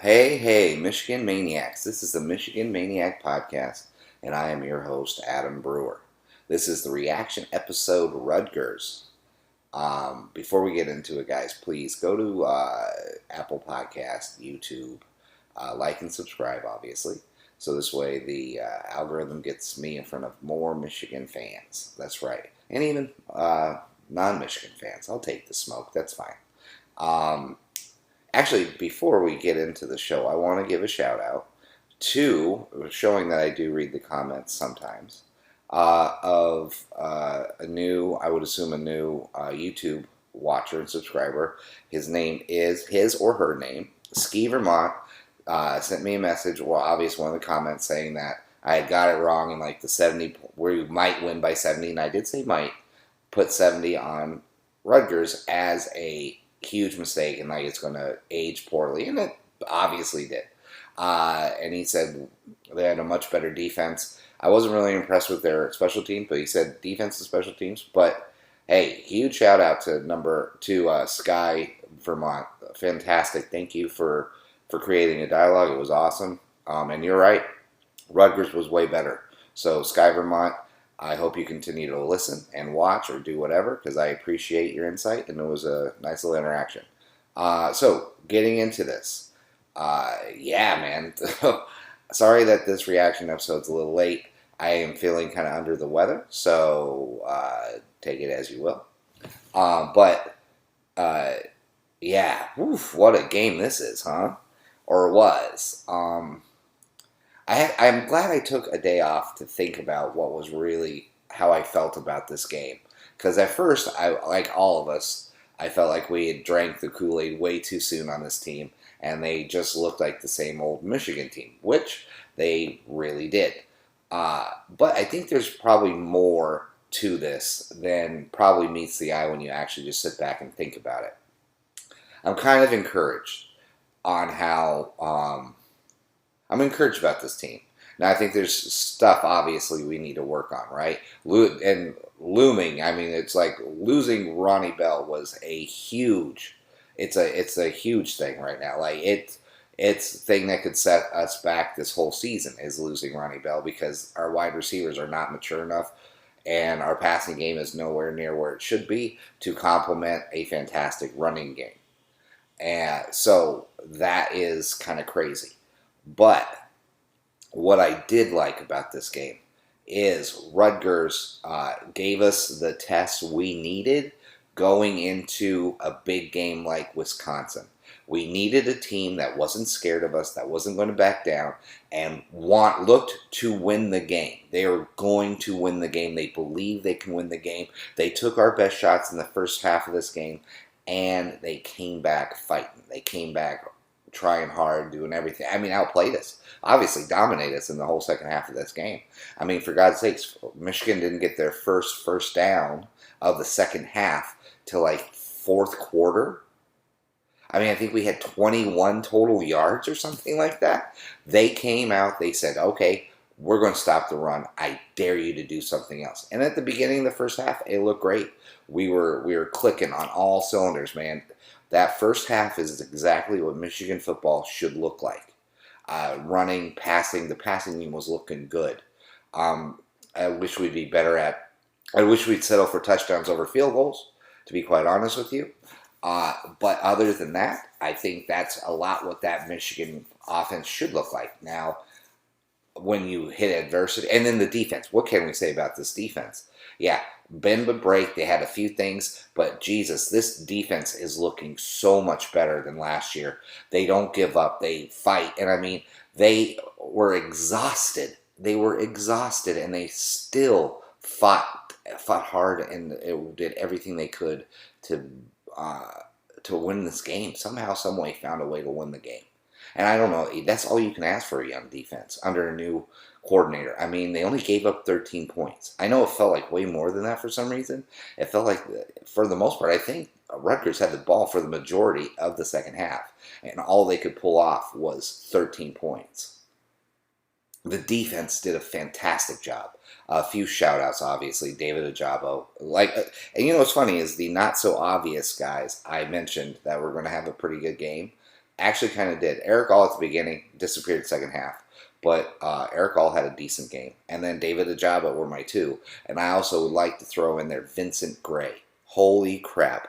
Hey, Michigan Maniacs. This is the Michigan Maniac Podcast, and I am your host, Adam Brewer. This is the reaction episode Rutgers. Before we get into it, guys, please go to Apple Podcast, YouTube, like and subscribe, obviously. So this way the algorithm gets me in front of more Michigan fans. That's right. And even non-Michigan fans. I'll take the smoke. That's fine. Um, Actually, before we get into the show, I want to give a shout out to showing that I do read the comments sometimes of I would assume a new YouTube watcher and subscriber. His or her name, Ski Vermont, sent me a message. Well, obviously, one of the comments saying that I had got it wrong in like the 70, where you might win by 70, and I did say might, put 70 on Rutgers as a huge mistake and like it's going to age poorly, and it obviously did. And he said they had a much better defense. I wasn't really impressed with their special teams, but he said defense and special teams. But hey, huge shout out to Sky Vermont. Fantastic. Thank you for creating a dialogue. It was awesome. And you're right, Rutgers was way better. So Sky Vermont, I hope you continue to listen and watch or do whatever, because I appreciate your insight, and it was a nice little interaction. So, getting into this. Yeah, man. Sorry that this reaction episode's a little late. I am feeling kind of under the weather, so take it as you will. But, yeah, oof, what a game this is, huh? Or was. I'm glad I took a day off to think about what was really how I felt about this game. Because at first, like all of us, I felt like we had drank the Kool-Aid way too soon on this team, and they just looked like the same old Michigan team, which they really did. But I think there's probably more to this than probably meets the eye when you actually just sit back and think about it. I'm kind of encouraged on how I'm encouraged about this team. Now, I think there's stuff, obviously, we need to work on, right? And looming, I mean, it's like losing Ronnie Bell was it's a huge thing right now. Like, it's the thing that could set us back this whole season is losing Ronnie Bell, because our wide receivers are not mature enough, and our passing game is nowhere near where it should be to complement a fantastic running game. And so that is kind of crazy. But what I did like about this game is Rutgers gave us the test we needed going into a big game like Wisconsin. We needed a team that wasn't scared of us, that wasn't going to back down, and looked to win the game. They were going to win the game. They believe they can win the game. They took our best shots in the first half of this game, and they came back fighting. They came back trying hard, doing everything. I mean, outplayed us. Obviously dominated us in the whole second half of this game. I mean, for God's sakes, Michigan didn't get their first down of the second half till like fourth quarter. I mean, I think we had 21 total yards or something like that. They came out, they said, okay, we're going to stop the run. I dare you to do something else. And at the beginning of the first half, it looked great. We were clicking on all cylinders, man. That first half is exactly what Michigan football should look like. Running, passing. The passing game was looking good. I wish we'd be better at. I wish we'd settle for touchdowns over field goals, to be quite honest with you. But other than that, I think that's a lot what that Michigan offense should look like. Now, when you hit adversity, and then the defense. What can we say about this defense? Yeah, bend but break. They had a few things, but Jesus, this defense is looking so much better than last year. They don't give up. They fight. And I mean, they were exhausted. And they still fought hard, and did everything they could to win this game. Somehow, some way, found a way to win the game. And I don't know, that's all you can ask for a young defense under a new coordinator. I mean, they only gave up 13 points. I know it felt like way more than that for some reason. It felt like, for the most part, I think Rutgers had the ball for the majority of the second half, and all they could pull off was 13 points. The defense did a fantastic job. A few shout-outs, obviously. David Ajabo. And you know what's funny is the not-so-obvious guys I mentioned that were going to have a pretty good game. Actually, kind of did. Eric All at the beginning disappeared second half, but Eric All had a decent game, and then David Ajaba were my two. And I also would like to throw in there Vincent Gray. Holy crap!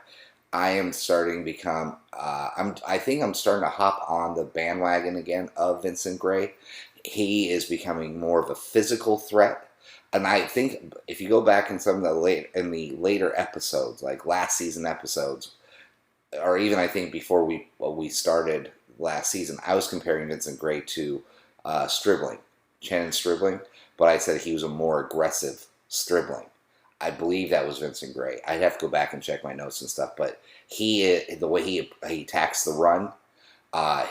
I am starting to become. I think I'm starting to hop on the bandwagon again of Vincent Gray. He is becoming more of a physical threat. And I think if you go back in some of the later episodes, like last season episodes, or even I think before we started last season, I was comparing Vincent Gray to Stribling, Shannon Stribling, but I said he was a more aggressive Stribling. I believe that was Vincent Gray. I'd have to go back and check my notes and stuff, but the way he attacks the run,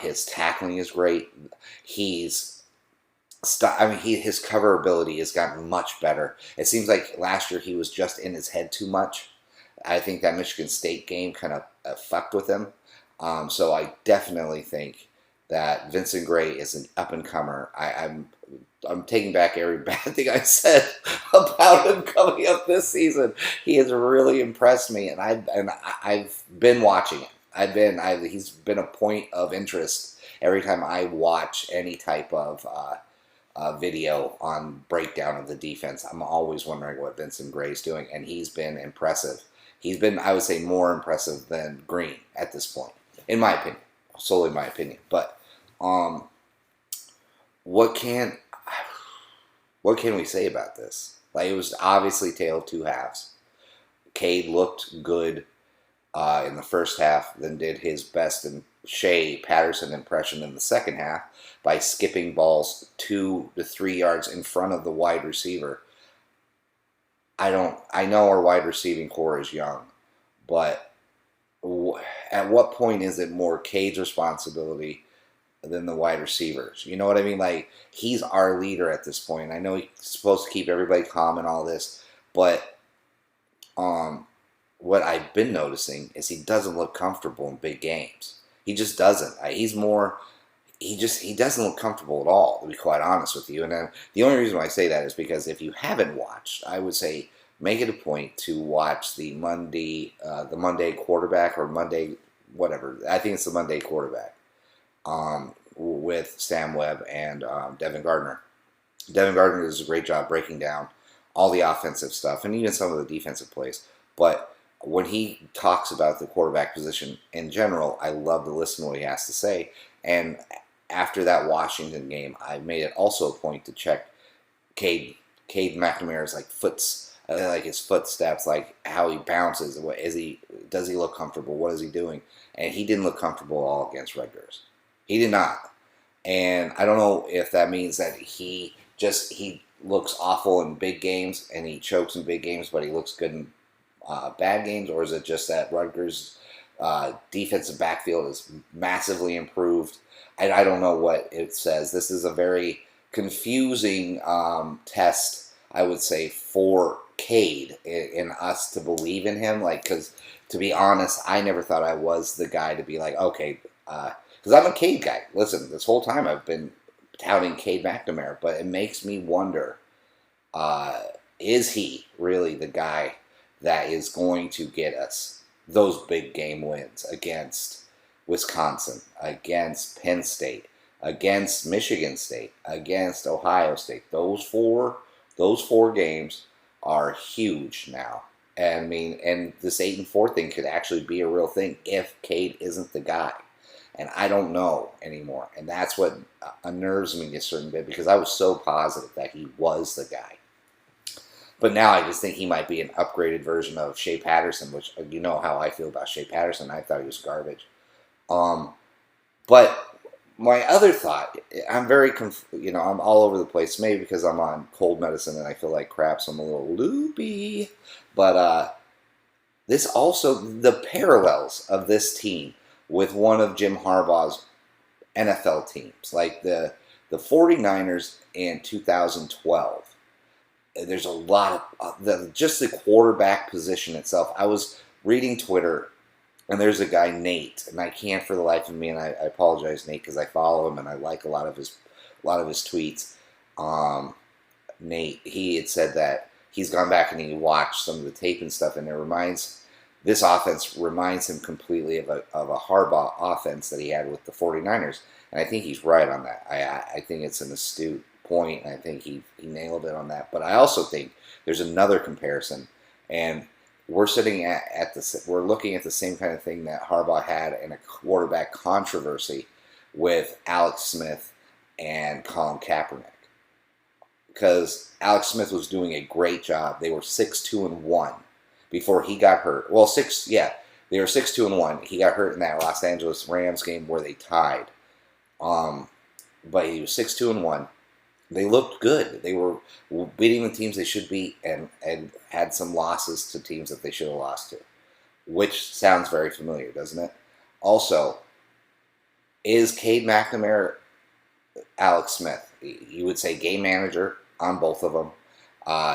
his tackling is great. His cover ability has gotten much better. It seems like last year he was just in his head too much. I think that Michigan State game kind of fucked with him. So I definitely think that Vincent Gray is an up and comer. I'm taking back every bad thing I said about him coming up this season. He has really impressed me, and I've been watching him. He's been a point of interest every time I watch any type of video on breakdown of the defense. I'm always wondering what Vincent Gray's doing, and he's been impressive. He's been, I would say, more impressive than Green at this point, in my opinion, solely my opinion. But what can we say about this? Like, it was obviously tale of two halves. Cade looked good in the first half, then did his best in Shea Patterson impression in the second half by skipping balls 2 to 3 yards in front of the wide receiver. I know our wide receiving core is young, but at what point is it more Cade's responsibility than the wide receivers? You know what I mean? Like, he's our leader at this point. I know he's supposed to keep everybody calm and all this, but what I've been noticing is he doesn't look comfortable in big games. He just doesn't. He doesn't look comfortable at all, to be quite honest with you. And the only reason why I say that is because if you haven't watched, I would say make it a point to watch the Monday quarterback, or Monday whatever. I think it's the Monday quarterback with Sam Webb and Devin Gardner. Devin Gardner does a great job breaking down all the offensive stuff and even some of the defensive plays. But when he talks about the quarterback position in general, I love to listen to what he has to say. And after that Washington game, I made it also a point to check Cade McNamara's his footsteps, like how he bounces. Does he look comfortable? What is he doing? And he didn't look comfortable at all against Rutgers. He did not. And I don't know if that means that he looks awful in big games and he chokes in big games, but he looks good in bad games, or is it just that Rutgers' defensive backfield is massively improved? I don't know what it says. This is a very confusing test, I would say, for Cade in us to believe in him. Like, because to be honest, I never thought I was the guy to be like, okay, because I'm a Cade guy. Listen, this whole time I've been touting Cade McNamara, but it makes me wonder, is he really the guy that is going to get us those big game wins against Wisconsin, against Penn State, against Michigan State, against Ohio State? Those four games are huge now. And this 8-4 thing could actually be a real thing if Cade isn't the guy. And I don't know anymore. And that's what unnerves me a certain bit, because I was so positive that he was the guy. But now I just think he might be an upgraded version of Shea Patterson, which, you know how I feel about Shea Patterson. I thought he was garbage. But my other thought, I'm very, I'm all over the place. Maybe because I'm on cold medicine and I feel like crap, so I'm a little loopy. But this also, the parallels of this team with one of Jim Harbaugh's NFL teams, like the 49ers in 2012. There's a lot of just the quarterback position itself. I was reading Twitter, and there's a guy, Nate, and I can't for the life of me, and I apologize, Nate, because I follow him and I like a lot of his tweets. Nate, he had said that he's gone back and he watched some of the tape and stuff, and this offense reminds him completely of a Harbaugh offense that he had with the 49ers. And I think he's right on that. I think it's an astute point, and I think he nailed it on that. But I also think there's another comparison, and we're sitting we're looking at the same kind of thing that Harbaugh had in a quarterback controversy with Alex Smith and Colin Kaepernick, because Alex Smith was doing a great job. They were 6-2-1 before he got hurt. Well, they were 6-2-1. He got hurt in that Los Angeles Rams game where they tied. But he was 6-2-1. They looked good. They were beating the teams they should beat, and had some losses to teams that they should have lost to, which sounds very familiar, doesn't it? Also, is Cade McNamara Alex Smith? You would say game manager on both of them,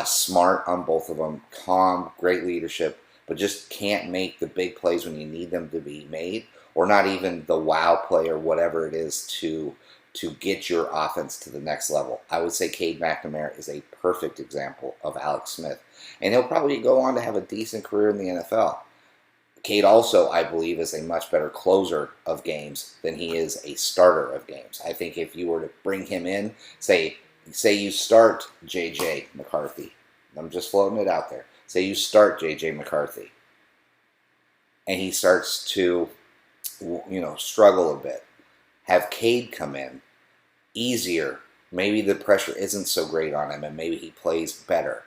smart on both of them, calm, great leadership, but just can't make the big plays when you need them to be made, or not even the wow play or whatever it is to get your offense to the next level. I would say Cade McNamara is a perfect example of Alex Smith, and he'll probably go on to have a decent career in the NFL. Cade also, I believe, is a much better closer of games than he is a starter of games. I think if you were to bring him in, say you start J.J. McCarthy. I'm just floating it out there. Say you start J.J. McCarthy, and he starts to, struggle a bit. Have Cade come in easier. Maybe the pressure isn't so great on him, and maybe he plays better.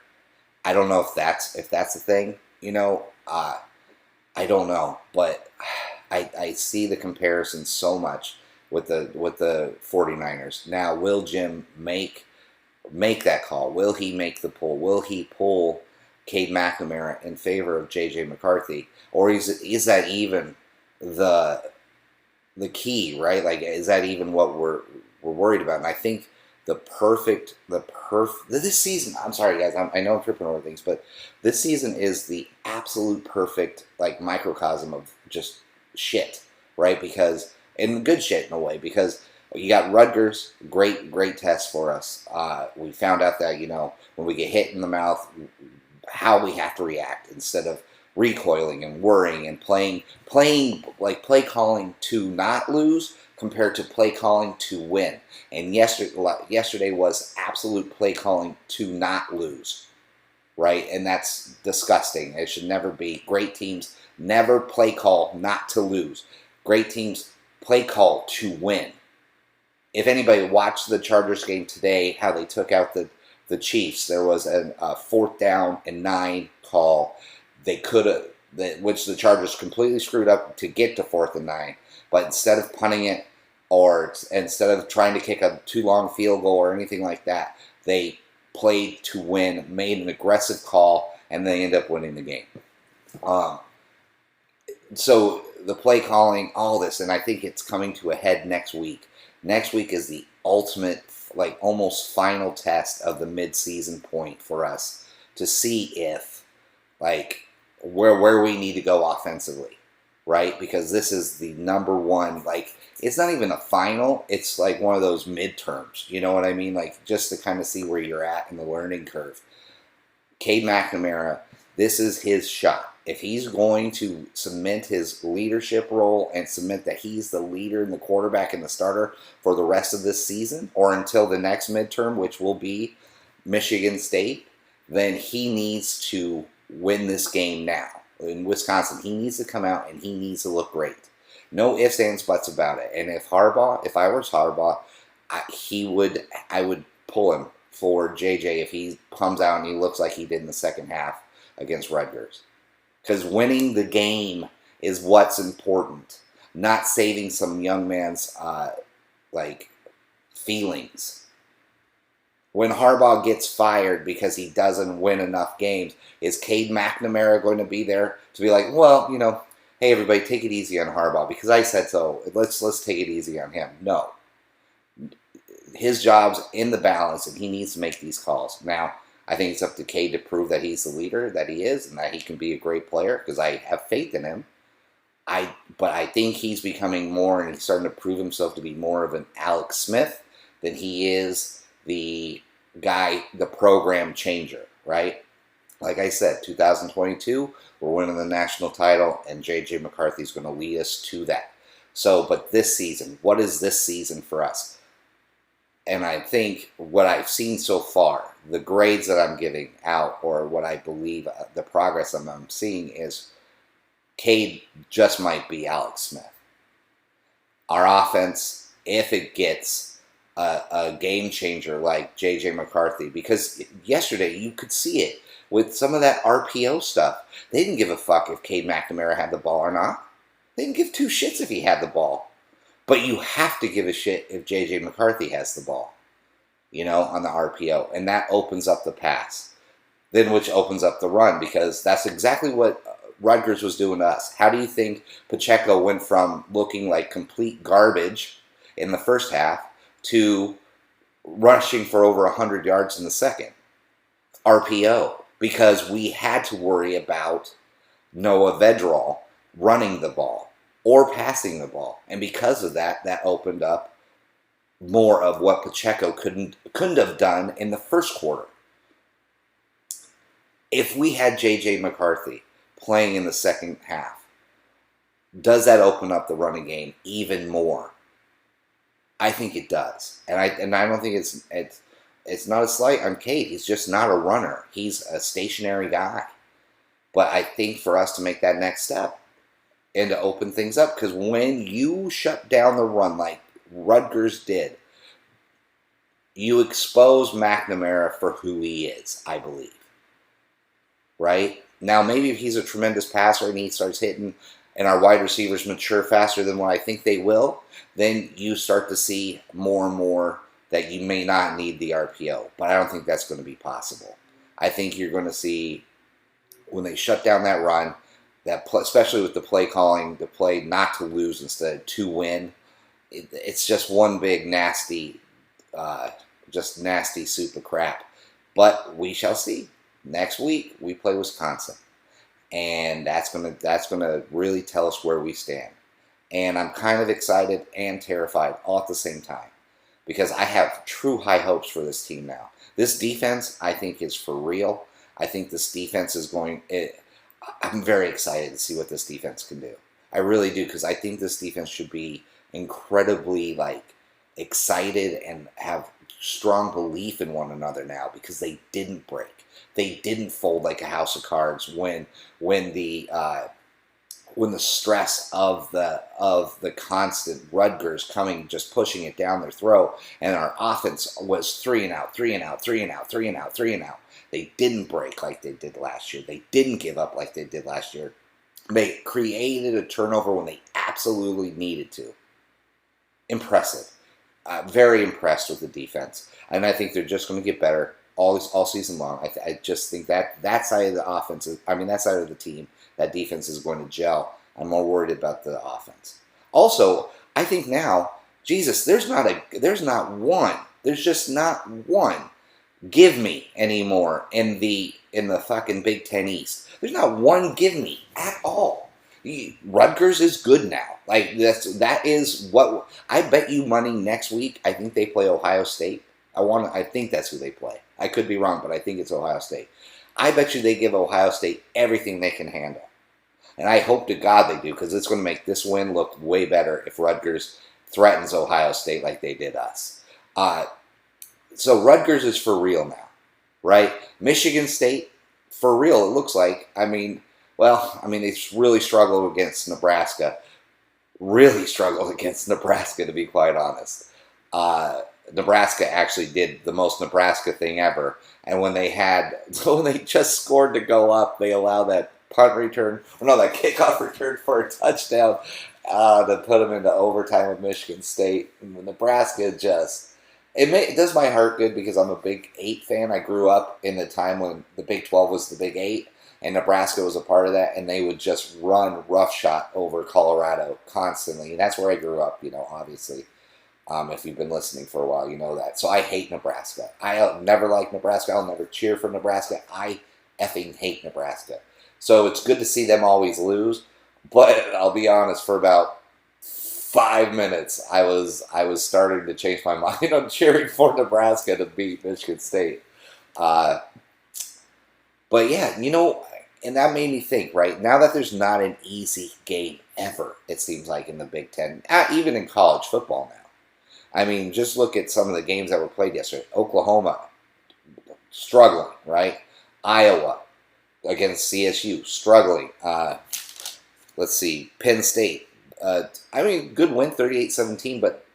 I don't know if that's a thing. I don't know, but I see the comparison so much with the 49ers. Now, will Jim make that call? Will he make the pull? Will he pull Cade McNamara in favor of J.J. McCarthy? Or is that even the key, right? Like, is that even what we're worried about? And I think this season, I'm sorry guys, I know I'm tripping over things, but this season is the absolute perfect, like, microcosm of just shit, right? Because, and good shit in a way, because you got Rutgers, great test for us. We found out that, when we get hit in the mouth, how we have to react instead of recoiling and worrying and playing like play calling to not lose compared to play calling to win. And yesterday was absolute play calling to not lose, right? And that's disgusting. It should never be. Great teams never play call not to lose. Great teams play call to win. If anybody watched the Chargers game today, how they took out the Chiefs, there was a 4th down and 9 call. They could have, which the Chargers completely screwed up to get to 4th and 9. But instead of punting it, or instead of trying to kick a too long field goal or anything like that, they played to win, made an aggressive call, and they end up winning the game. So the play calling, all this, and I think it's coming to a head next week. Next week is the ultimate, like, almost final test of the mid-season point for us to see if, like, where we need to go offensively, right? Because this is the number one, like, it's not even a final, it's like one of those midterms, you know what I mean? Like, just to kind of see where you're at in the learning curve. Cade McNamara, this is his shot. If he's going to cement his leadership role and cement that he's the leader and the quarterback and the starter for the rest of this season, or until the next midterm, which will be Michigan State, then he needs to win this game now. In Wisconsin, he needs to come out and he needs to look great. No ifs, ands, buts about it. And if I was Harbaugh, I would pull him for JJ if he comes out and he looks like he did in the second half against Rutgers. Because winning the game is what's important, not saving some young man's feelings. When Harbaugh gets fired because he doesn't win enough games, is Cade McNamara going to be there to be like, well, hey everybody, take it easy on Harbaugh because I said so. Let's take it easy on him. No, his job's in the balance, and he needs to make these calls. Now, I think it's up to Cade to prove that he's the leader that he is, and that he can be a great player because I have faith in him. But I think he's becoming more, and he's starting to prove himself to be more of an Alex Smith than he is the guy, the program changer, right? Like I said, 2022, we're winning the national title, and J.J. McCarthy is going to lead us to that. So, but this season, what is this season for us? And I think what I've seen so far, the grades that I'm giving out, or what I believe the progress I'm seeing is Cade just might be Alex Smith. Our offense, if it gets a game changer like J.J. McCarthy, because yesterday you could see it with some of that RPO stuff. They didn't give a fuck if Cade McNamara had the ball or not. They didn't give two shits if he had the ball. But you have to give a shit if J.J. McCarthy has the ball, on the RPO. And that opens up the pass, then which opens up the run, because that's exactly what Rutgers was doing to us. How do you think Pacheco went from looking like complete garbage in the first half to rushing for over 100 yards in the second? RPO, because we had to worry about Noah Vedral running the ball or passing the ball. And because of that, that opened up more of what Pacheco couldn't have done in the first quarter. If we had J.J. McCarthy playing in the second half, does that open up the running game even more? I think it does. And I don't think it's not a slight on Cade. He's just not a runner. He's a stationary guy. But I think for us to make that next step and to open things up, because when you shut down the run like Rutgers did, you expose McNamara for who he is, I believe. Right? Now, maybe if he's a tremendous passer and he starts hitting and our wide receivers mature faster than what I think they will, then you start to see more and more that you may not need the RPO. But I don't think that's going to be possible. I think you're going to see, when they shut down that run, especially with the play calling, the play not to lose instead of to win, it's just one big nasty soup of crap. But we shall see. Next week we play Wisconsin, and that's gonna really tell us where we stand. And I'm kind of excited and terrified all at the same time, because I have true high hopes for this team now. This defense, I think, is for real. I think this defense is I'm very excited to see what this defense can do. I really do, because I think this defense should be incredibly excited and have strong belief in one another now, because they didn't break. They didn't fold like a house of cards when the stress of the constant Rutgers coming, just pushing it down their throat, and our offense was 3 and out, 3 and out, 3 and out, 3 and out, 3 and out. They didn't break like they did last year. They didn't give up like they did last year. They created a turnover when they absolutely needed to. Impressive. Very impressed with the defense. And I think they're just going to get better all season long. I just think that side of the offense, that side of the team, that defense is going to gel. I'm more worried about the offense. Also, I think now, Jesus, there's just not one give me anymore in the fucking Big Ten East. There's not one give me at all. Rutgers is good now. That is what I bet you money next week. I think they play Ohio State. I think that's who they play. I could be wrong, but I think it's Ohio State. I bet you they give Ohio State everything they can handle. And I hope to God they do, because it's going to make this win look way better if Rutgers threatens Ohio State like they did us. So Rutgers is for real now, right? Michigan State, for real, it looks like. They really struggled against Nebraska. Really struggled against Nebraska, to be quite honest. Nebraska actually did the most Nebraska thing ever. And when they just scored to go up, they allowed that that kickoff return for a touchdown to put them into overtime with Michigan State. And Nebraska it does my heart good, because I'm a Big 8 fan. I grew up in the time when the Big 12 was the Big 8, and Nebraska was a part of that, and they would just run roughshod over Colorado constantly. And that's where I grew up, obviously. If you've been listening for a while, you know that. So I hate Nebraska. I'll never like Nebraska. I'll never cheer for Nebraska. I effing hate Nebraska. So it's good to see them always lose. But I'll be honest, for about 5 minutes, I was starting to change my mind on cheering for Nebraska to beat Michigan State. But yeah, and that made me think, right? Now that there's not an easy game ever, it seems like in the Big Ten, even in college football now. I mean, just look at some of the games that were played yesterday. Oklahoma, struggling, right? Iowa against CSU, struggling. Let's see, Penn State. I mean, good win, 38-17, but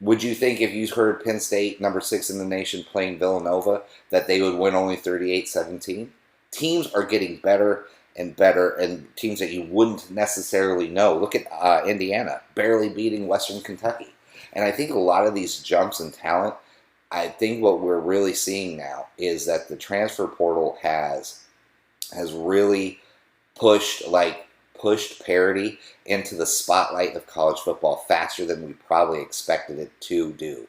would you think if you heard Penn State, number 6 in the nation, playing Villanova, that they would win only 38-17? Teams are getting better and better, and teams that you wouldn't necessarily know. Look at Indiana, barely beating Western Kentucky. And I think a lot of these jumps in talent, I think what we're really seeing now is that the transfer portal has really pushed parity into the spotlight of college football faster than we probably expected it to do.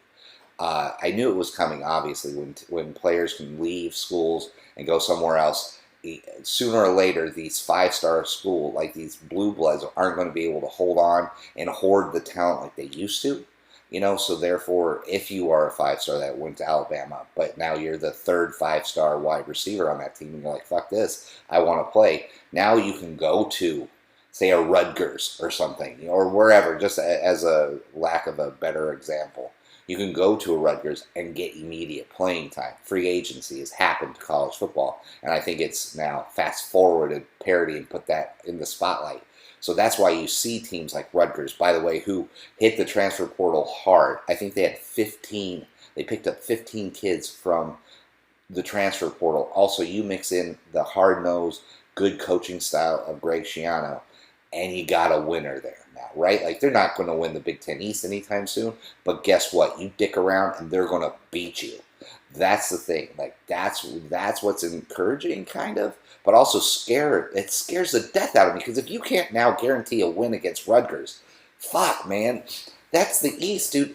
I knew it was coming, obviously, when players can leave schools and go somewhere else. Sooner or later, these 5-star schools, like these blue bloods, aren't going to be able to hold on and hoard the talent like they used to. So therefore, if you are a 5-star that went to Alabama, but now you're the third 5-star wide receiver on that team, and you're like, fuck this, I want to play. Now you can go to, say, a Rutgers or something, or wherever, just as a lack of a better example. You can go to a Rutgers and get immediate playing time. Free agency has happened to college football, and I think it's now fast-forwarded parity and put that in the spotlight. So that's why you see teams like Rutgers, by the way, who hit the transfer portal hard. I think they had 15. They picked up 15 kids from the transfer portal. Also, you mix in the hard-nosed, good coaching style of Greg Schiano, and you got a winner there now, right? Like, they're not going to win the Big Ten East anytime soon, but guess what? You dick around, and they're going to beat you. That's the thing. Like, that's what's encouraging, kind of, but also scared. It scares the death out of me, because if you can't now guarantee a win against Rutgers, fuck, man, that's the East, dude.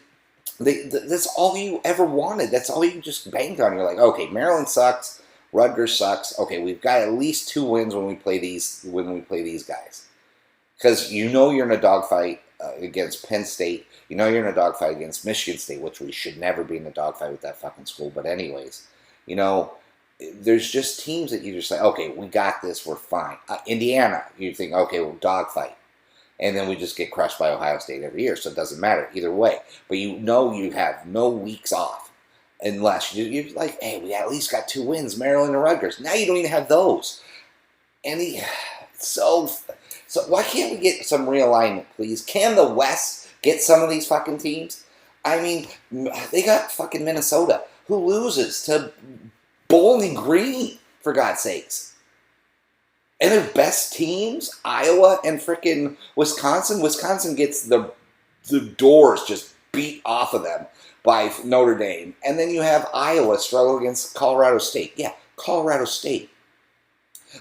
That's all you ever wanted. That's all you just banked on. You're like, okay, Maryland sucks, Rutgers sucks. Okay, we've got at least 2 wins when we play these guys, because you're in a dogfight against Penn State. You're in a dogfight against Michigan State, which we should never be in a dogfight with that fucking school. But anyways, there's just teams that you just say, okay, we got this, we're fine. Indiana, you think, okay, we'll dogfight. And then we just get crushed by Ohio State every year, so it doesn't matter either way. But you have no weeks off unless you're like, hey, we at least got 2 wins, Maryland and Rutgers. Now you don't even have those. And so why can't we get some realignment, please? Can the West get some of these fucking teams? I mean, they got fucking Minnesota, who loses to Bowling Green, for God's sakes. And their best teams, Iowa and frickin' Wisconsin. Wisconsin gets the doors just beat off of them by Notre Dame. And then you have Iowa struggle against Colorado State. Yeah, Colorado State.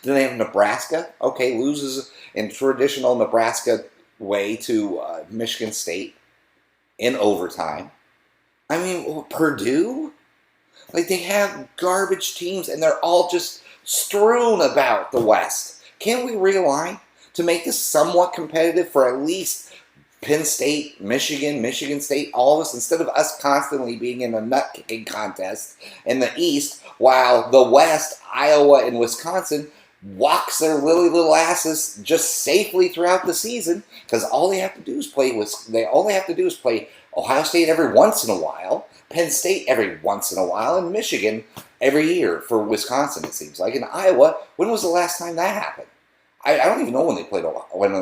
Then they have Nebraska. Okay, loses in traditional Nebraska way to Michigan State in overtime. I mean, Purdue? Like, they have garbage teams, and they're all just strewn about the West. Can't we realign to make this somewhat competitive for at least Penn State, Michigan State, all of us, instead of us constantly being in a nut-kicking contest in the East, while the West, Iowa and Wisconsin, walks their lily little asses just safely throughout the season, because all they have to do is play Ohio State every once in a while, Penn State every once in a while, and Michigan every year for Wisconsin, it seems like. In Iowa, when was the last time that happened? I don't even know when they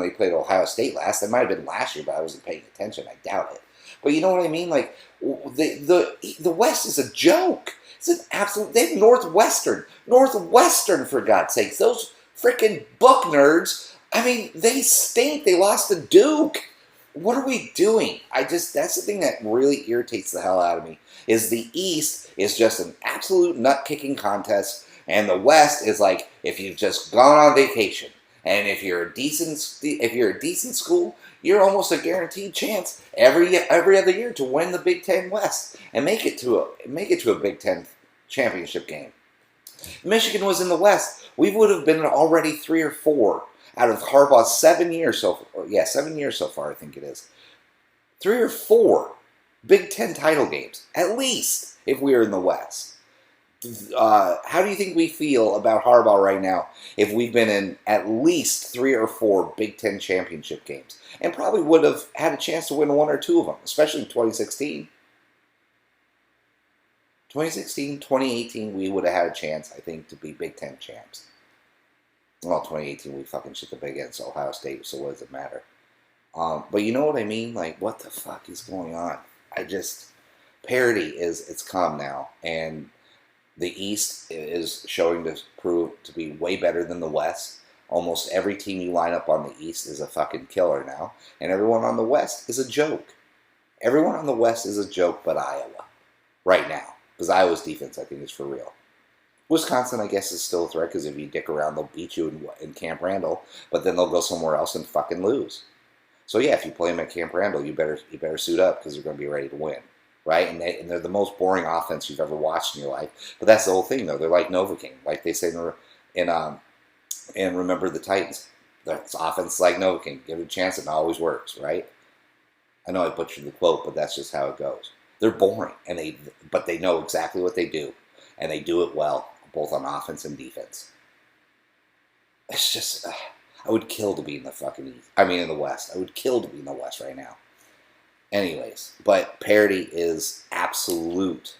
played Ohio State last. That might have been last year, but I wasn't paying attention. I doubt it. But you know what I mean? Like, the West is a joke. It's an absolute. They have Northwestern, for God's sakes. Those freaking book nerds. I mean, they stink. They lost to Duke. What are we doing? That's the thing that really irritates the hell out of me. Is the East is just an absolute nut-kicking contest, and the West is like, if you've just gone on vacation, and if you're a decent school, you're almost a guaranteed chance every other year to win the Big Ten West and make it to a Big Ten championship game. Michigan was in the West. We would have been already 3 or 4 out of Harbaugh's 7 years so far. Yeah, 7 years so far, I think it is. 3 or 4 Big Ten title games, at least, if we were in the West. How do you think we feel about Harbaugh right now if we've been in at least 3 or 4 Big Ten championship games and probably would have had a chance to win 1 or 2 of them, especially in 2016? 2016, 2018, we would have had a chance, I think, to be Big Ten champs. Well, 2018, we fucking shit the big against Ohio State, so what does it matter? But you know what I mean? Like, what the fuck is going on? I just, parity it's come now, and the East is showing to prove to be way better than the West. Almost every team you line up on the East is a fucking killer now, and everyone on the West is a joke. Everyone on the West is a joke but Iowa right now, because Iowa's defense, I think, is for real. Wisconsin, I guess, is still a threat because if you dick around, they'll beat you in Camp Randall, but then they'll go somewhere else and fucking lose. So yeah, if you play them at Camp Randall, you better suit up because they're going to be ready to win, right? And they're the most boring offense you've ever watched in your life. But that's the whole thing, though. They're like Novocaine, like they say in Remember the Titans. This offense is like Novocaine. Give it a chance, and it always works, right? I know I butchered the quote, but that's just how it goes. They're boring, but they know exactly what they do, and they do it well, both on offense and defense. It's just, I would kill to be in the fucking East. I mean, in the West. I would kill to be in the West right now. Anyways, but parity is absolute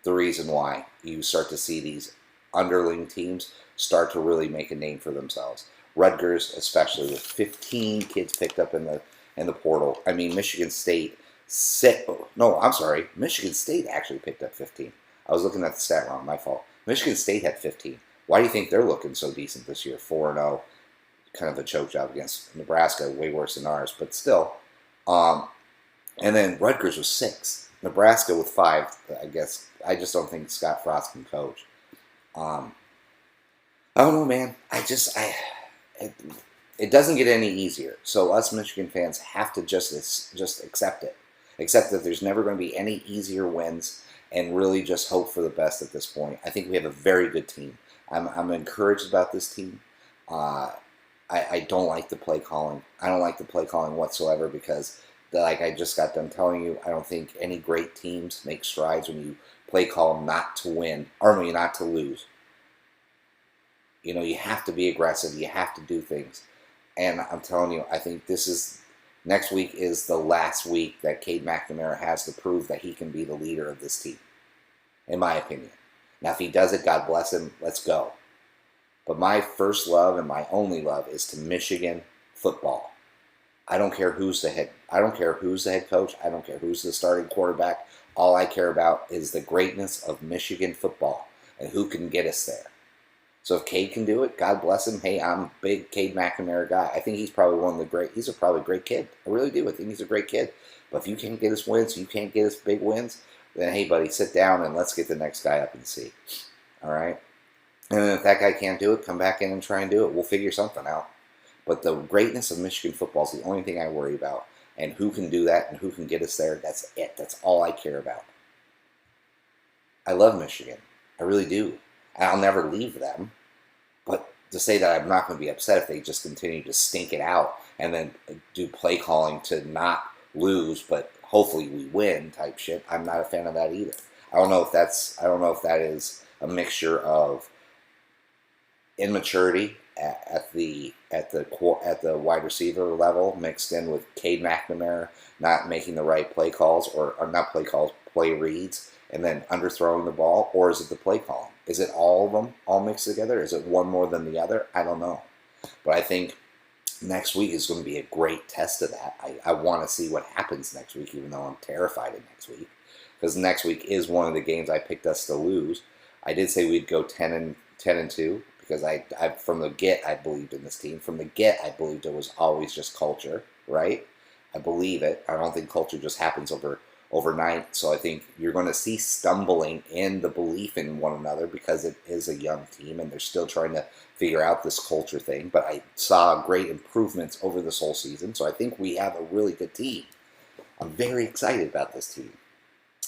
the reason why you start to see these underling teams start to really make a name for themselves. Rutgers, especially with 15 kids picked up in the portal. I mean, Michigan State Michigan State actually picked up 15. I was looking at the stat wrong. My fault. Michigan State had 15. Why do you think they're looking so decent this year? 4-0, kind of a choke job against Nebraska, way worse than ours, but still. And then Rutgers was 6. Nebraska with 5. I guess I just don't think Scott Frost can coach. I don't know, man. It doesn't get any easier. So us Michigan fans have to just accept it. Accept that there's never going to be any easier wins, and really just hope for the best at this point. I think we have a very good team. I'm encouraged about this team. I don't like the play calling. I don't like the play calling whatsoever because, like I just got done telling you, I don't think any great teams make strides when you play call not to win, or not to lose. You know, you have to be aggressive. You have to do things. And I'm telling you, I think next week is the last week that Cade McNamara has to prove that he can be the leader of this team, in my opinion. Now, if he does it, God bless him, let's go. But my first love and my only love is to Michigan football. I don't care who's the head coach. I don't care who's the starting quarterback. All I care about is the greatness of Michigan football and who can get us there. So if Cade can do it, God bless him. Hey, I'm a big Cade McNamara guy. I think he's probably he's probably a great kid. I really do. I think he's a great kid. But if you can't get us wins, you can't get us big wins, then hey, buddy, sit down and let's get the next guy up and see. All right? And then if that guy can't do it, come back in and try and do it. We'll figure something out. But the greatness of Michigan football is the only thing I worry about. And who can do that and who can get us there, that's it. That's all I care about. I love Michigan. I really do. And I'll never leave them. But to say that I'm not going to be upset if they just continue to stink it out and then do play calling to not lose, but hopefully we win type shit, I'm not a fan of that either. I don't know if that is a mixture of immaturity at the wide receiver level mixed in with Cade McNamara not making the right play calls or not play calls, play reads, and then underthrowing the ball, or is it the play calling? Is it all of them all mixed together? Is it one more than the other? I don't know. But I think next week is going to be a great test of that. I want to see what happens next week, even though I'm terrified of next week. Because next week is one of the games I picked us to lose. I did say we'd go 10-2 because I from the get I believed in this team. From the get I believed it was always just culture, right? I believe it. I don't think culture just happens overnight. So I think you're going to see stumbling in the belief in one another because it is a young team and they're still trying to figure out this culture thing. But I saw great improvements over this whole season. So I think we have a really good team. I'm very excited about this team.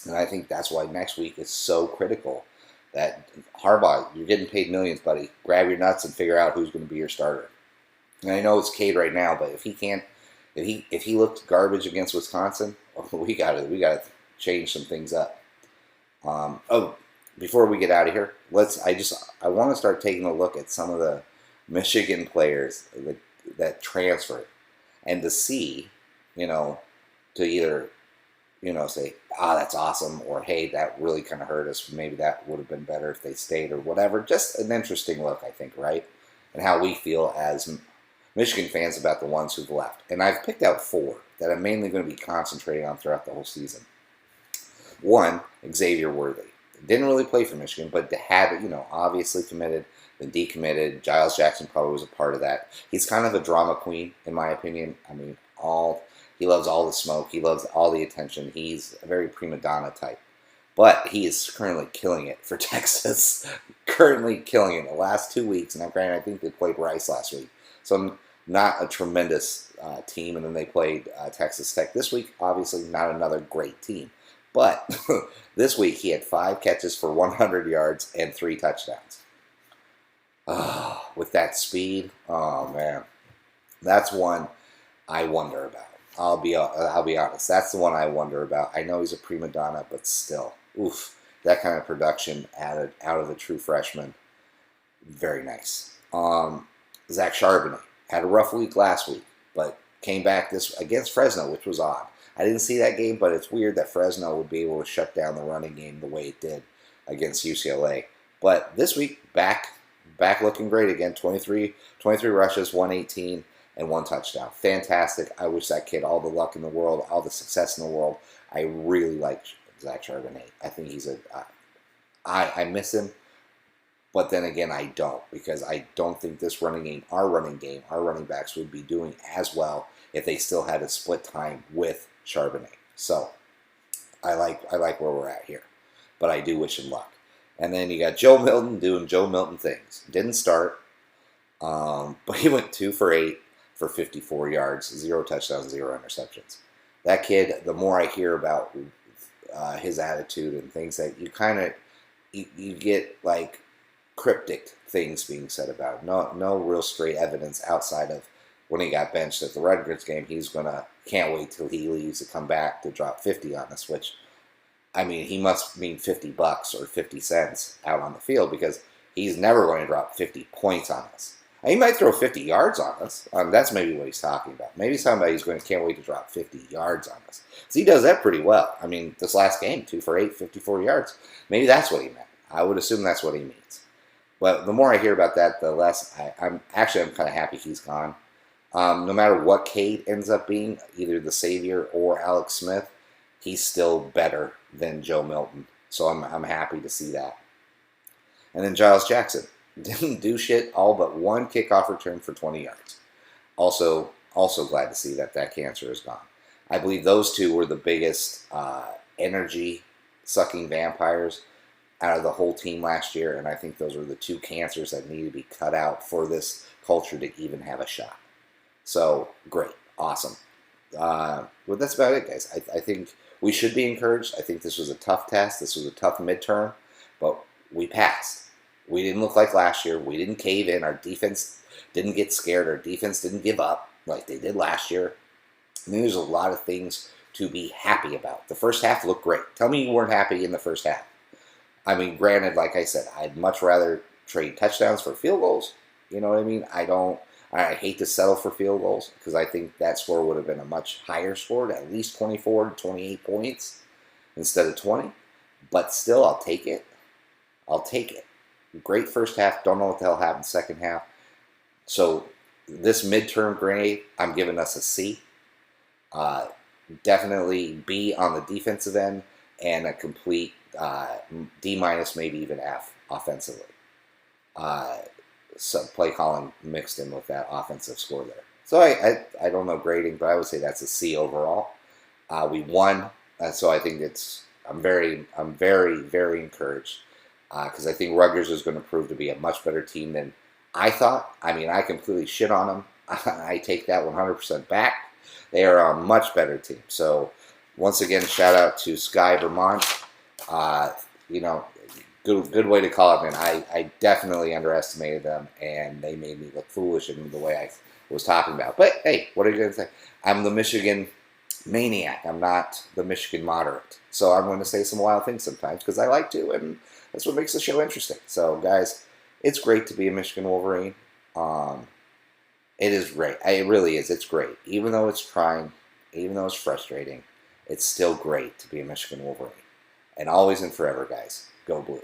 And I think that's why next week is so critical. That Harbaugh, you're getting paid millions, buddy. Grab your nuts and figure out who's going to be your starter. And I know it's Cade right now, but if he looked garbage against Wisconsin, we got to change some things up. before we get out of here, I want to start taking a look at some of the Michigan players that transferred, and to see, you know, to either, say, that's awesome, or hey, that really kind of hurt us. Maybe that would have been better if they stayed, or whatever. Just an interesting look, I think, right? And how we feel as Michigan fans about the ones who've left. And I've picked out 4 that I'm mainly going to be concentrating on throughout the whole season. One, Xavier Worthy. Didn't really play for Michigan, but had, obviously committed, then decommitted. Giles Jackson probably was a part of that. He's kind of a drama queen, in my opinion. I mean, he loves all the smoke. He loves all the attention. He's a very prima donna type. But he is currently killing it for Texas. Currently killing it the last 2 weeks. And granted, I think they played Rice last week. So not a tremendous team. And then they played Texas Tech this week. Obviously, not another great team. But this week, he had 5 catches for 100 yards and 3 touchdowns. With that speed, oh, man. That's one I wonder about. I'll be honest. That's the one I wonder about. I know he's a prima donna, but still, that kind of production added out of a true freshman, very nice. Zach Charbonnet had a rough week last week, but came back this against Fresno, which was odd. I didn't see that game, but it's weird that Fresno would be able to shut down the running game the way it did against UCLA. But this week, back looking great again. 23 rushes, 118. And 1 touchdown. Fantastic. I wish that kid all the luck in the world, all the success in the world. I really like Zach Charbonnet. I think he's I miss him, but then again, I don't, because I don't think this running game, our running backs would be doing as well if they still had a split time with Charbonnet. So I like where we're at here, but I do wish him luck. And then you got Joe Milton doing Joe Milton things. Didn't start, but he went 2 for 8. For 54 yards, 0 touchdowns, 0 interceptions. That kid, the more I hear about his attitude and things that you get like cryptic things being said about him. No real straight evidence outside of when he got benched at the Rutgers game. Can't wait till he leaves to come back to drop 50 on us, which, I mean, he must mean $50 or 50 cents out on the field, because he's never going to drop 50 points on us. He might throw 50 yards on us. That's maybe what he's talking about. Maybe somebody's can't wait to drop 50 yards on us. So he does that pretty well. I mean, this last game, 2 for 8, 54 yards. Maybe that's what he meant. I would assume that's what he means. But the more I hear about that, the less I'm kind of happy he's gone. No matter what Cade ends up being, either the Savior or Alex Smith, he's still better than Joe Milton. So I'm happy to see that. And then Giles Jackson. Didn't do shit, all but 1 kickoff return for 20 yards. Also glad to see that cancer is gone. I believe those 2 were the biggest energy-sucking vampires out of the whole team last year, and I think those were the 2 cancers that needed to be cut out for this culture to even have a shot. So, great. Awesome. Well, that's about it, guys. I think we should be encouraged. I think this was a tough test. This was a tough midterm, but we passed. We didn't look like last year. We didn't cave in. Our defense didn't get scared. Our defense didn't give up like they did last year. I mean, there's a lot of things to be happy about. The first half looked great. Tell me you weren't happy in the first half. I mean, granted, like I said, I'd much rather trade touchdowns for field goals. You know what I mean? I hate to settle for field goals, because I think that score would have been a much higher score, at least 24 to 28 points instead of 20. But still, I'll take it. Great first half. Don't know what the hell happened second half. So this midterm grade, I'm giving us a C. Definitely B on the defensive end, and a complete D minus, maybe even F offensively. So play calling mixed in with that offensive score there. So I don't know grading, but I would say that's a C overall. We won, so I think I'm very, very encouraged. Because I think Rutgers is going to prove to be a much better team than I thought. I mean, I completely shit on them. I take that 100% back. They are a much better team. So, once again, shout out to Sky Vermont. Good way to call it, man. I definitely underestimated them, and they made me look foolish in the way I was talking about. But, hey, what are you going to say? I'm the Michigan maniac. I'm not the Michigan moderate. So I'm going to say some wild things sometimes because I like to, and that's what makes the show interesting. So, guys, it's great to be a Michigan Wolverine. Um, it is great. It really is. It's great. Even though it's trying, even though it's frustrating, it's still great to be a Michigan Wolverine. And always and forever, guys, go blue.